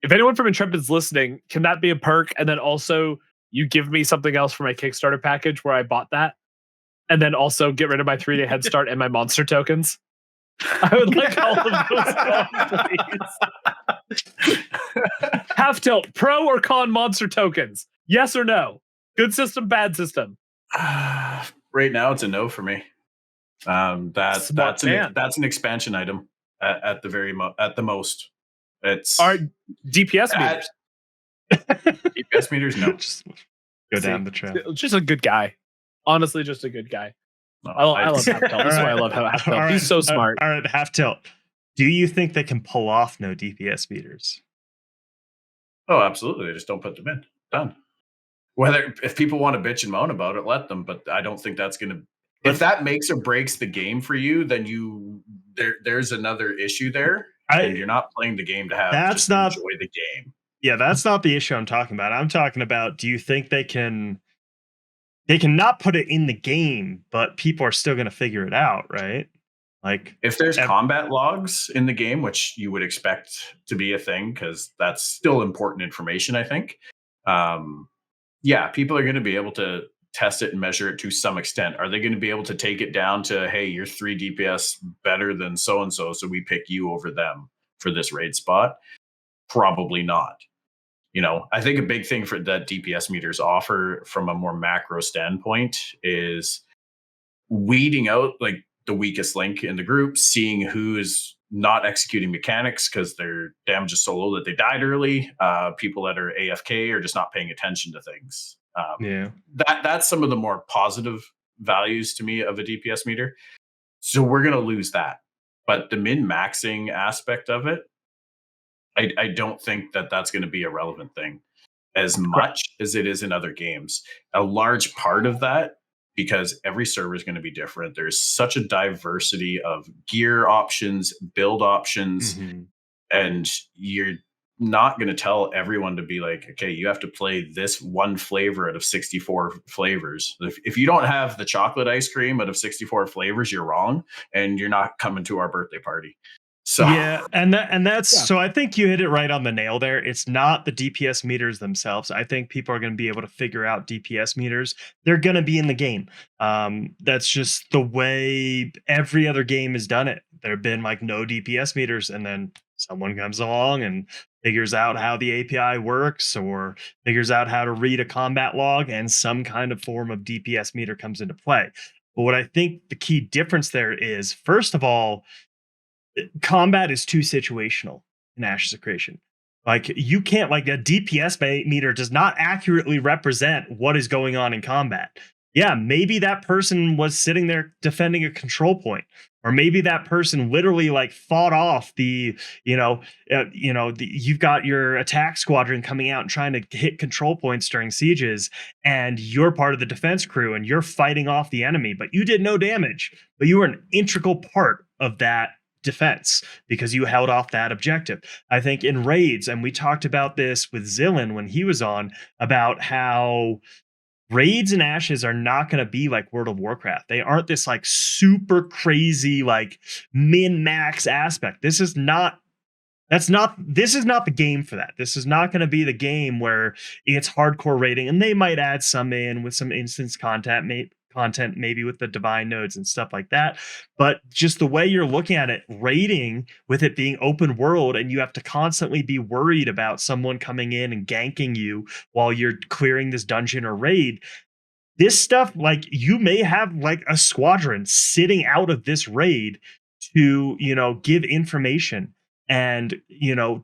if anyone from Intrepid's listening, can that be a perk? And then also you give me something else for my Kickstarter package where I bought that, and then also get rid of my 3-day head start and my monster tokens. I would like all of those gone, please. Half tilt, pro or con monster tokens? Yes or no? Good system, bad system? Right now, it's a no for me. That's an expansion item at the most. It's our DPS meters. DPS meters, no. Just go down the trail. Just a good guy. Honestly, just a good guy. No, I love Half Tilt. That's why I love Half Tilt. He's so smart. All right, Half Tilt. Do you think they can pull off no DPS meters? Oh, absolutely. They just don't put them in. Done. If people want to bitch and moan about it, let them. But I don't think that's going to. If that makes or breaks the game for you, then there's another issue there. And you're not playing the game to enjoy the game. Yeah, that's not the issue I'm talking about. I'm talking about, do you think they can not put it in the game, but people are still going to figure it out, right? Like, if there's combat logs in the game, which you would expect to be a thing, because that's still important information, I think. Yeah, people are going to be able to test it and measure it to some extent. Are they going to be able to take it down to, hey, you're 3 DPS better than so-and-so, so we pick you over them for this raid spot? Probably not. I think a big thing for that DPS meters offer from a more macro standpoint is weeding out like the weakest link in the group, seeing who is not executing mechanics because their damage is so low that they died early. People that are AFK or just not paying attention to things. That's some of the more positive values to me of a DPS meter. So we're going to lose that. But the min-maxing aspect of it, I don't think that's going to be a relevant thing as much as it is in other games. A large part of that, because every server is going to be different. There's such a diversity of gear options, build options, and you're not going to tell everyone to be like, okay, you have to play this one flavor out of 64 flavors. If you don't have the chocolate ice cream out of 64 flavors, you're wrong, and you're not coming to our birthday party. So yeah, so I think you hit it right on the nail there. It's not the DPS meters themselves. I think people are going to be able to figure out DPS meters. They're going to be in the game. That's just the way every other game has done it. There have been like no DPS meters, and then someone comes along and figures out how the API works or figures out how to read a combat log, and some kind of form of DPS meter comes into play. But what I think the key difference there is, first of all, combat is too situational in Ashes of Creation. Like, you can't, like, a DPS meter does not accurately represent what is going on in combat. Yeah, maybe that person was sitting there defending a control point, or maybe that person literally like fought off the, you've got your attack squadron coming out and trying to hit control points during sieges, and you're part of the defense crew and you're fighting off the enemy, but you did no damage, but you were an integral part of that defense because you held off that objective. I think in raids, and we talked about this with Zillin when he was on, about how raids and Ashes are not going to be like World of Warcraft. They aren't this like super crazy like min-max aspect. This is not the game for that. This is not going to be the game where it's hardcore raiding, and they might add some in with some instance content maybe with the divine nodes and stuff like that. But just the way you're looking at it, raiding with it being open world, and you have to constantly be worried about someone coming in and ganking you while you're clearing this dungeon or raid. This stuff, like, you may have like a squadron sitting out of this raid to, give information and,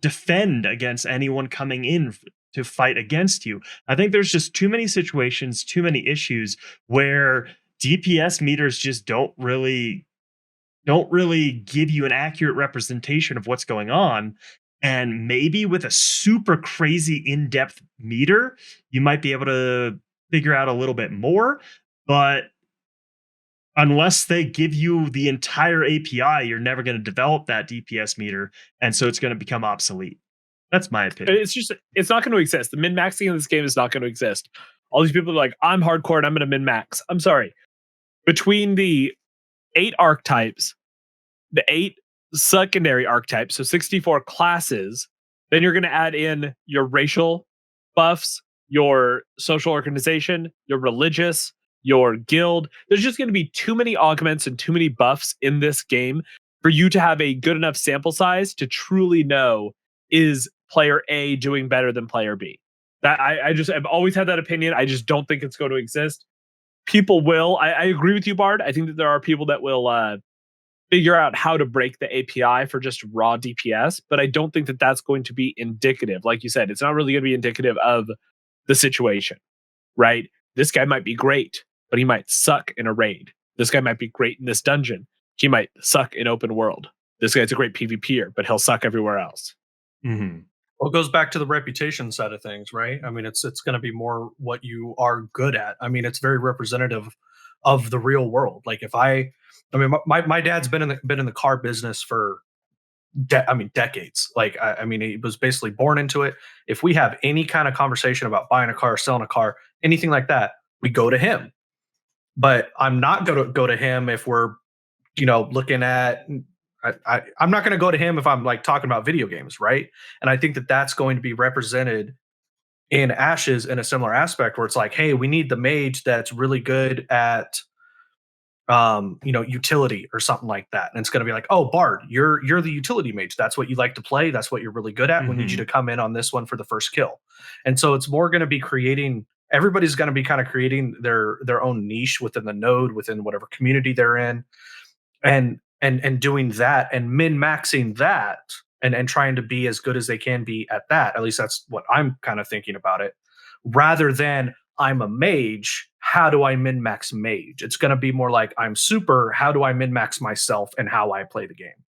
defend against anyone coming in to fight against you. I think there's just too many situations, too many issues where DPS meters just don't really give you an accurate representation of what's going on. And maybe with a super crazy in-depth meter, you might be able to figure out a little bit more. But unless they give you the entire API, you're never going to develop that DPS meter. And so it's going to become obsolete. That's my opinion. It's not going to exist. The min-maxing in this game is not going to exist. All these people are like, I'm hardcore and I'm going to min-max. I'm sorry. Between the 8 archetypes, the 8 secondary archetypes, so 64 classes, Then you're going to add in your racial buffs, your social organization, your religious, your guild. There's just going to be too many augments and too many buffs in this game for you to have a good enough sample size to truly know, is player A doing better than player B. That I've always had that opinion. I just don't think it's going to exist. People will. I agree with you, Bard. I think that there are people that will figure out how to break the API for just raw DPS, but I don't think that that's going to be indicative. Like you said, it's not really going to be indicative of the situation, right? This guy might be great, but he might suck in a raid. This guy might be great in this dungeon. He might suck in open world. This guy's a great PvPer, but he'll suck everywhere else. Mm-hmm. Well, it goes back to the reputation side of things, right? I mean, it's going to be more what you are good at. I mean, it's very representative of the real world. Like if I mean, my dad's been in the car business for decades. Like I mean, he was basically born into it. If we have any kind of conversation about buying a car, selling a car, anything like that, we go to him. But I'm not going to go to him if we're, looking at. I'm not going to go to him if I'm like talking about video games, right? And I think that that's going to be represented in Ashes in a similar aspect, where it's like, hey, we need the mage that's really good at, utility or something like that. And it's going to be like, oh, Bard, you're the utility mage. That's what you like to play. That's what you're really good at. We need you to come in on this one for the first kill. And so it's more going to be creating. Everybody's going to be kind of creating their own niche within the node, within whatever community they're in, and doing that and min-maxing that and trying to be as good as they can be at that. At least that's what I'm kind of thinking about it. Rather than I'm a mage, how do I min-max mage? It's going to be more like I'm super, how do I min-max myself and how I play the game?